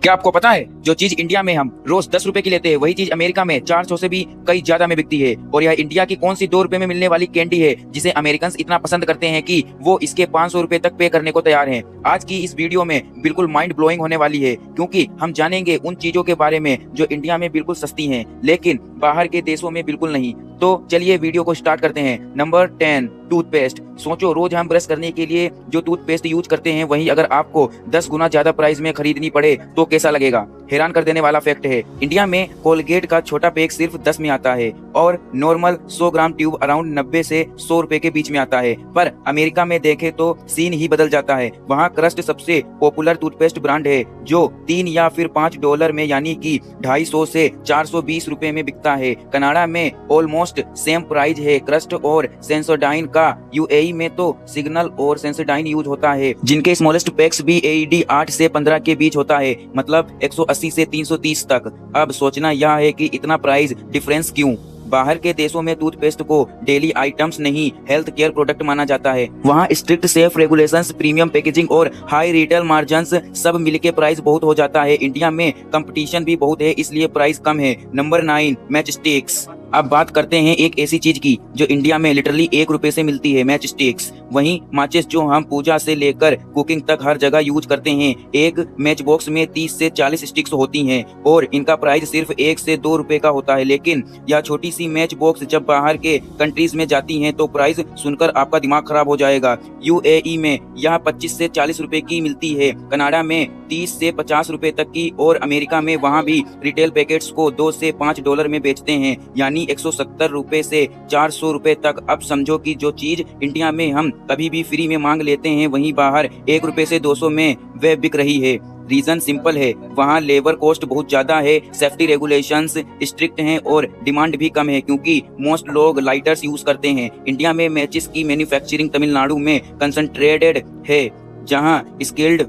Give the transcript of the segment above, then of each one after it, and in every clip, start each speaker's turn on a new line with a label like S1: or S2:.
S1: क्या आपको पता है जो चीज इंडिया में हम रोज 10 रुपए की लेते हैं वही चीज अमेरिका में 400 से भी कई ज्यादा में बिकती है। और यह इंडिया की कौन सी 2 रुपए में मिलने वाली कैंडी है जिसे अमेरिकन इतना पसंद करते हैं कि वो इसके 500 रुपए तक पे करने को तैयार हैं। आज की इस वीडियो में बिल्कुल माइंड ब्लोइंग होने वाली है, क्योंकि हम जानेंगे उन चीजों के बारे में जो इंडिया में बिल्कुल सस्ती हैं लेकिन बाहर के देशों में बिल्कुल नहीं। तो चलिए वीडियो को स्टार्ट करते हैं। Number 10, toothpaste. सोचो, रोज हम ब्रश करने के लिए जो टूथपेस्ट यूज करते हैं वही अगर आपको 10 गुना ज्यादा प्राइस में खरीदनी पड़े तो कैसा लगेगा। हैरान कर देने वाला फैक्ट है, इंडिया में कोलगेट का छोटा पैक सिर्फ 10 में आता है और नॉर्मल 100 ग्राम ट्यूब अराउंड 90 से 100 रुपए के बीच में आता है। पर अमेरिका में देखे तो सीन ही बदल जाता है। वहाँ क्रस्ट सबसे पॉपुलर टूथपेस्ट ब्रांड है जो 3 या फिर $5 में यानी कि 250 से 420 रुपए में बिकता है। कनाडा में ऑलमोस्ट सेम प्राइस है क्रस्ट और सेंसोडाइन का। यूएई में तो सिग्नल और सेंसोडाइन यूज होता है जिनके स्मॉलेस्ट पैक्स भी एईडी 8 से 15 के बीच होता है, मतलब 180 से 330 तक। अब सोचना यह है कि इतना प्राइस डिफरेंस क्यों। बाहर के देशों में टूथपेस्ट को डेली आइटम्स नहीं हेल्थ केयर प्रोडक्ट माना जाता है। वहाँ strict safe regulations, premium packaging और हाई रिटेल मार्जिन्स सब मिलके प्राइस बहुत हो जाता है। इंडिया में कंपटीशन भी बहुत है इसलिए प्राइस कम है। Number 9, match sticks. अब बात करते हैं एक ऐसी चीज की जो इंडिया में लिटरली 1 रुपए से मिलती है, मैच स्टिक्स। वहीं माचिस जो हम पूजा से लेकर कुकिंग तक हर जगह यूज करते हैं। एक मैच बॉक्स में 30 से 40 स्टिक्स होती हैं और इनका प्राइस सिर्फ 1 से 2 रुपए का होता है। लेकिन यह छोटी सी मैच बॉक्स जब बाहर के कंट्रीज में जाती हैं तो प्राइस सुनकर आपका दिमाग खराब हो जाएगा। यूएई में यह 25 से 40 रुपए की मिलती है, कनाडा में 30 से 50 रुपए तक की और अमेरिका में वहाँ भी रिटेल पैकेट्स को $2 से $5 में बेचते हैं, यानी 170 रुपए से 400 रुपए तक। अब समझो कि जो चीज इंडिया में हम कभी भी फ्री में मांग लेते हैं वहीं बाहर 1 रुपए से 200 में वह बिक रही है। रीजन सिंपल है, वहाँ लेबर कॉस्ट बहुत ज्यादा है, सेफ्टी रेगुलेशंस स्ट्रिक्ट हैं और डिमांड भी कम है क्योंकि मोस्ट लोग लाइटर्स यूज करते हैं। इंडिया में मैचिस की मैन्युफैक्चरिंग तमिलनाडु में कंसंट्रेटेड है जहाँ स्किल्ड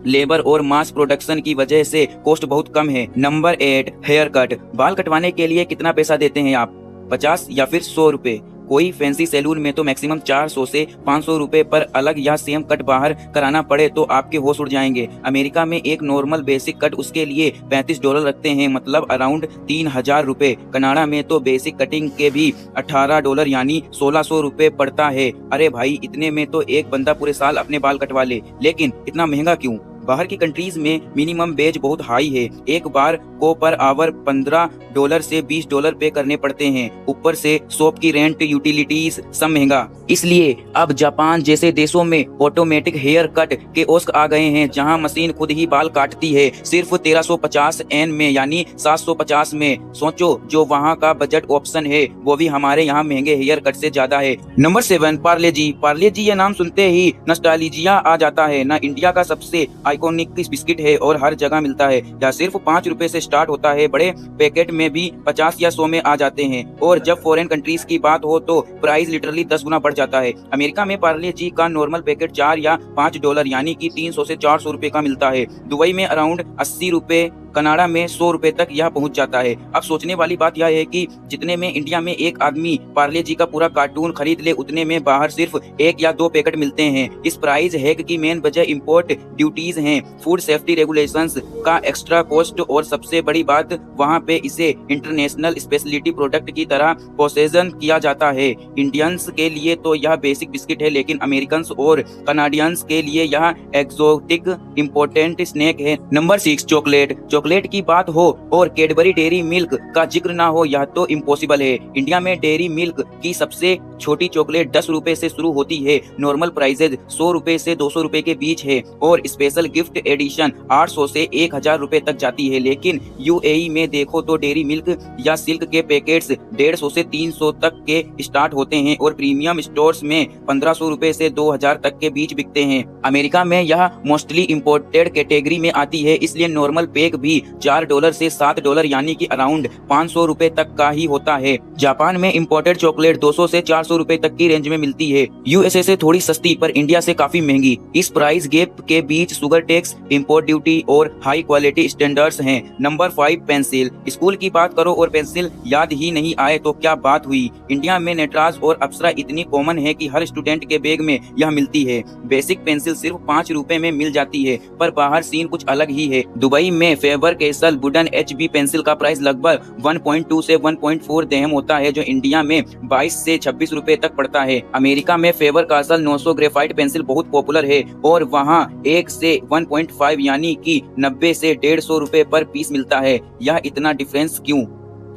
S1: लेबर और मास प्रोडक्शन की वजह से कॉस्ट बहुत कम है। Number 8, haircut. बाल कटवाने के लिए कितना पैसा देते हैं आप? 50 या फिर 100 रुपए। कोई फैंसी सैलून में तो मैक्सिमम 400 से 500 रुपए पर अलग या सेम कट बाहर कराना पड़े तो आपके होश उड़ जाएंगे। अमेरिका में एक नॉर्मल बेसिक कट उसके लिए $35 रखते हैं, मतलब अराउंड 3000 रुपए। कनाडा में तो बेसिक कटिंग के भी $18 यानी 1600 रुपए पड़ता है। अरे भाई, इतने में तो एक बंदा पूरे साल अपने बाल कटवा ले, लेकिन इतना महंगा क्यों? बाहर की कंट्रीज में मिनिमम वेज बहुत हाई है। एक बार को पर आवर $15 से $20 पे करने पड़ते हैं, ऊपर से शॉप की रेंट, यूटिलिटीज सब महंगा। इसलिए अब जापान जैसे देशों में ऑटोमेटिक हेयर कट के ओस्क आ गए हैं जहां मशीन खुद ही बाल काटती है, सिर्फ 1350 येन में यानी 750 में। सोचो, जो वहां का बजट ऑप्शन है वो भी हमारे यहाँ महंगे हेयर कट से ज्यादा है। नंबर 7, पार्ले जी। पार्ले जी ये नाम सुनते ही नॉस्टैल्जिया आ जाता है ना। इंडिया का सबसे आइकॉनिक बिस्किट है और हर जगह मिलता है। यह सिर्फ 5 रुपए से स्टार्ट होता है, बड़े पैकेट में भी 50 या 100 में आ जाते हैं और जब फॉरेन कंट्रीज की बात हो तो प्राइस लिटरली 10 गुना बढ़ जाता है। अमेरिका में पार्ले जी का नॉर्मल पैकेट $4 या $5 यानी कि 300 से 400 रुपए का मिलता है। दुबई में अराउंड 80 रुपए, कनाडा में 100 रुपए तक यह पहुंच जाता है। अब सोचने वाली बात यह है कि जितने में इंडिया में एक आदमी पार्ले जी का पूरा कार्टून खरीद ले उतने में बाहर सिर्फ 1 या 2 पैकेट मिलते हैं। इस प्राइस हैक की मेन वजह इंपोर्ट ड्यूटीज हैं, फूड सेफ्टी रेगुलेशंस का एक्स्ट्रा कॉस्ट और सबसे बड़ी बात वहाँ पे इसे इंटरनेशनल स्पेशलिटी प्रोडक्ट की तरह प्रोसेसन किया जाता है। इंडियंस के लिए तो यह बेसिक बिस्किट है लेकिन अमेरिकन और कनाडियंस के लिए यह एक्सोटिक इम्पोर्टेंट स्नैक है। Number 6, chocolate. चॉकलेट की बात हो और कैडबरी डेयरी मिल्क का जिक्र ना हो यह तो इम्पॉसिबल है। इंडिया में डेयरी मिल्क की सबसे छोटी चॉकलेट 10 रुपए से शुरू होती है, नॉर्मल प्राइसेज 100 रुपए से 200 रुपए के बीच है और स्पेशल गिफ्ट एडिशन 800 से 1000 रुपए तक जाती है। लेकिन यूएई में देखो तो डेयरी मिल्क या सिल्क के पैकेट्स 150 से 300 तक के स्टार्ट होते हैं और प्रीमियम स्टोर्स में 1500 रुपए से 2000 तक के बीच बिकते हैं। अमेरिका में यह मोस्टली इम्पोर्टेड कैटेगरी में आती है इसलिए नॉर्मल पैक भी भी $4 से $7 यानी कि अराउंड 500 रुपए तक का ही होता है। जापान में इम्पोर्टेड चॉकलेट 200 से 400 रुपए तक की रेंज में मिलती है। यूएसए से थोड़ी सस्ती पर इंडिया से काफी महंगी। इस प्राइस गैप के बीच शुगर टैक्स, इंपोर्ट ड्यूटी और हाई क्वालिटी स्टैंडर्ड्स हैं। Number 5 pencil. स्कूल की बात करो और पेंसिल याद ही नहीं आए तो क्या बात हुई। इंडिया में नटराज और अप्सरा इतनी कॉमन है कि हर स्टूडेंट के बैग में यह मिलती है। बेसिक पेंसिल सिर्फ 5 रुपए में मिल जाती है, पर बाहर सीन कुछ अलग ही है। दुबई में favour castle wooden HB pencil का प्राइस लगभग 1.2 से 1.4 dirham होता है, जो इंडिया में 22 से 26 रुपए तक पड़ता है। अमेरिका में फेबर कैसल 900 ग्रेफाइट पेंसिल बहुत पॉपुलर है और वहाँ 1 से 1.5 यानी कि 90 से 150 रुपए पर पीस मिलता है। यह इतना डिफरेंस क्यों?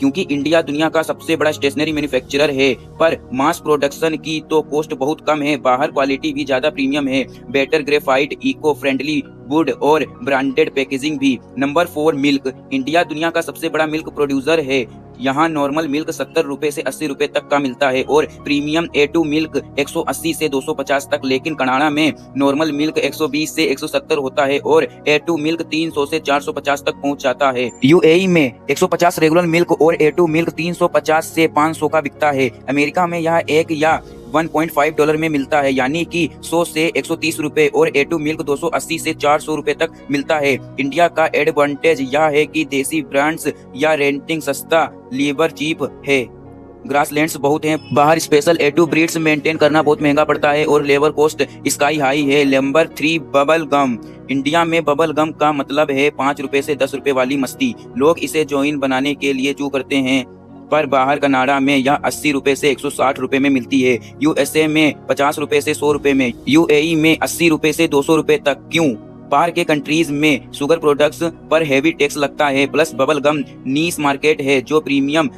S1: क्योंकि इंडिया दुनिया का सबसे बड़ा स्टेशनरी मैन्युफैक्चरर है, पर मास प्रोडक्शन की तो कॉस्ट बहुत कम है। बाहर क्वालिटी भी ज्यादा प्रीमियम है, better graphite, eco friendly wood और ब्रांडेड पैकेजिंग भी। Number 4 milk. इंडिया दुनिया का सबसे बड़ा मिल्क प्रोड्यूसर है। यहाँ नॉर्मल मिल्क 70 रुपए से 80 रुपए तक का मिलता है और प्रीमियम A2 मिल्क 180 से 250 तक। लेकिन कनाडा में नॉर्मल मिल्क 120 से 170 होता है और A2 मिल्क 300 से 450 तक पहुँच जाता है। UAE में 150 रेगुलर मिल्क और A2 मिल्क 350 से 500 का बिकता है। अमेरिका में यह 1 या $1.5 में मिलता है, यानी कि 100 से 130 रुपए और A2 मिल्क 280 से 400 रुपए तक मिलता है। इंडिया का एडवांटेज यह है कि देसी ब्रांड्स या रेंटिंग सस्ता, लेबर चीप है, ग्रासलैंड्स बहुत हैं। बाहर स्पेशल A2 ब्रीड्स मेंटेन करना बहुत महंगा पड़ता है और लेबर कॉस्ट स्काई हाई है। Number 3 bubble gum. इंडिया में बबल गम का मतलब है 5 रुपए से 10 रुपए वाली मस्ती। लोग इसे जॉइन बनाने के लिए चू करते हैं, पर बाहर कनाडा में यह 80 रुपए से 160 रुपए में मिलती है। यूएसए में 50 रुपए से 100 रुपए में। UAE में 80 रुपए से 200 रुपए तक। क्यों? बाहर के कंट्रीज में शुगर प्रोडक्ट्स पर हेवी टैक्स लगता है, plus bubble gum niche market है जो प्रीमियम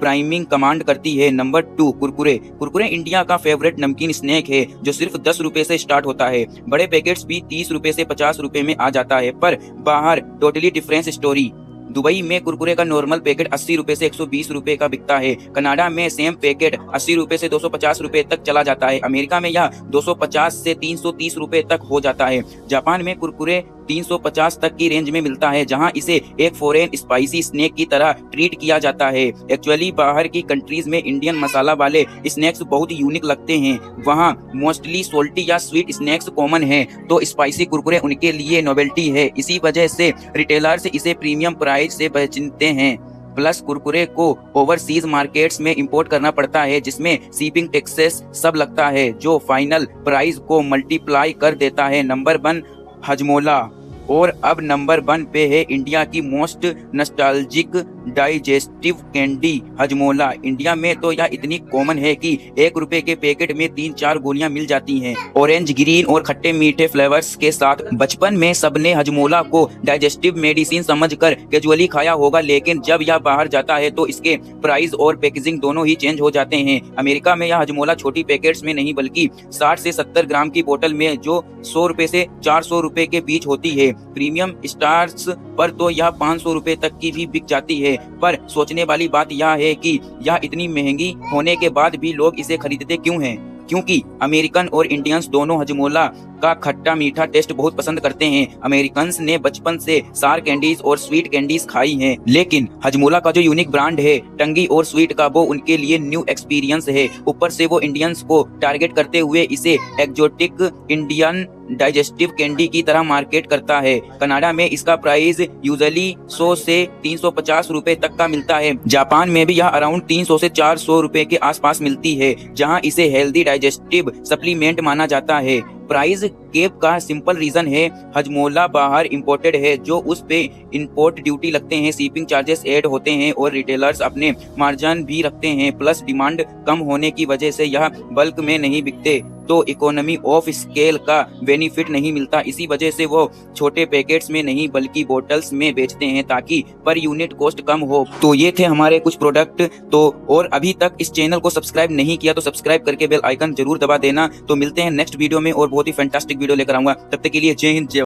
S1: प्राइमिंग कमांड करती है। नंबर 2 कुरकुरे। कुरकुरे इंडिया का फेवरेट नमकीन स्नैक है जो सिर्फ 10 रुपए से स्टार्ट होता है। बड़े पैकेट्स भी 30 रुपए से 50 रुपए में आ जाता है, पर बाहर टोटली डिफरेंट स्टोरी। दुबई में कुरकुरे का नॉर्मल पैकेट 80 रुपए से 120 रुपए का बिकता है। कनाडा में सेम पैकेट 80 रुपए से 250 रुपए तक चला जाता है। अमेरिका में यह 250 से 330 रुपए तक हो जाता है। जापान में कुरकुरे 350 तक की रेंज में मिलता है, जहां इसे एक फॉरेन स्पाइसी स्नैक की तरह ट्रीट किया जाता है। एक्चुअली बाहर की कंट्रीज में इंडियन मसाला वाले स्नैक्स बहुत यूनिक लगते हैं। वहां मोस्टली सोल्टी या स्वीट स्नैक्स कॉमन है, तो स्पाइसी कुरकुरे उनके लिए नोवेल्टी है। इसी वजह से रिटेलर्स इसे प्रीमियम प्राइस से बेचते हैं। प्लस कुरकुरे को ओवरसीज मार्केट्स में इंपोर्ट करना पड़ता है, जिसमें शिपिंग टैक्सेस सब लगता है, जो फाइनल प्राइस को मल्टीप्लाई कर देता है। नंबर 1 हजमोला। और अब नंबर 1 पे है इंडिया की most nostalgic digestive candy Hajmola. India में तो यह इतनी कॉमन है कि 1 रुपए के पैकेट में 3-4 गोलियां मिल जाती हैं, ऑरेंज, ग्रीन और खट्टे मीठे फ्लेवर्स के साथ। बचपन में सबने हजमोला को डाइजेस्टिव मेडिसिन समझकर कैजुअली खाया होगा, लेकिन जब यह बाहर जाता है तो इसके प्राइस और पैकेजिंग दोनों ही चेंज हो जाते हैं। अमेरिका में यह हजमोला छोटी पैकेट्स में नहीं बल्कि 60 से 70 ग्राम की बोतल में, जो 100 रुपए से 400 रुपए के बीच होती है। प्रीमियम स्टार्स पर तो यह 500 रुपए तक की भी बिक जाती है। पर सोचने वाली बात यह है कि यह इतनी महंगी होने के बाद भी लोग इसे खरीदते क्यों हैं? क्योंकि अमेरिकन और इंडियंस दोनों हजमोला का खट्टा मीठा टेस्ट बहुत पसंद करते हैं। अमेरिकन्स ने बचपन से सार कैंडीज और स्वीट कैंडीज खाई हैं, लेकिन हजमोला का जो यूनिक ब्रांड है टंगी और स्वीट का, वो उनके लिए न्यू एक्सपीरियंस है। ऊपर से वो इंडियंस को टारगेट करते हुए इसे एक्जोटिक इंडियन डाइजेस्टिव कैंडी की तरह मार्केट करता है। कनाडा में इसका प्राइस यूजुअली 100 से 350 रुपए तक का मिलता है। जापान में भी यह अराउंड 300 से 400 रुपए के आसपास मिलती है, जहां इसे हेल्दी डाइजेस्टिव सप्लीमेंट माना जाता है। प्राइस गैप का सिंपल रीजन है, हजमोला बाहर इंपोर्टेड है, जो उस पे इंपोर्ट ड्यूटी लगते हैं, शिपिंग चार्जेस ऐड होते हैं और रिटेलर्स अपने मार्जिन भी रखते हैं। प्लस डिमांड कम होने की वजह से यह बल्क में नहीं बिकते, तो इकोनॉमी ऑफ स्केल का बेनिफिट नहीं मिलता। इसी वजह से वो छोटे पैकेट्स में नहीं बल्कि बोतल्स में बेचते हैं, ताकि पर यूनिट कॉस्ट कम हो। तो ये थे हमारे कुछ प्रोडक्ट। तो और अभी तक इस चैनल को सब्सक्राइब नहीं किया तो सब्सक्राइब करके बेल आइकन जरूर दबा देना। तो मिलते हैं नेक्स्ट वीडियो में और बहुत ही फैंटास्टिक वीडियो लेकर आऊंगा। तब तक के लिए जय हिंद, जय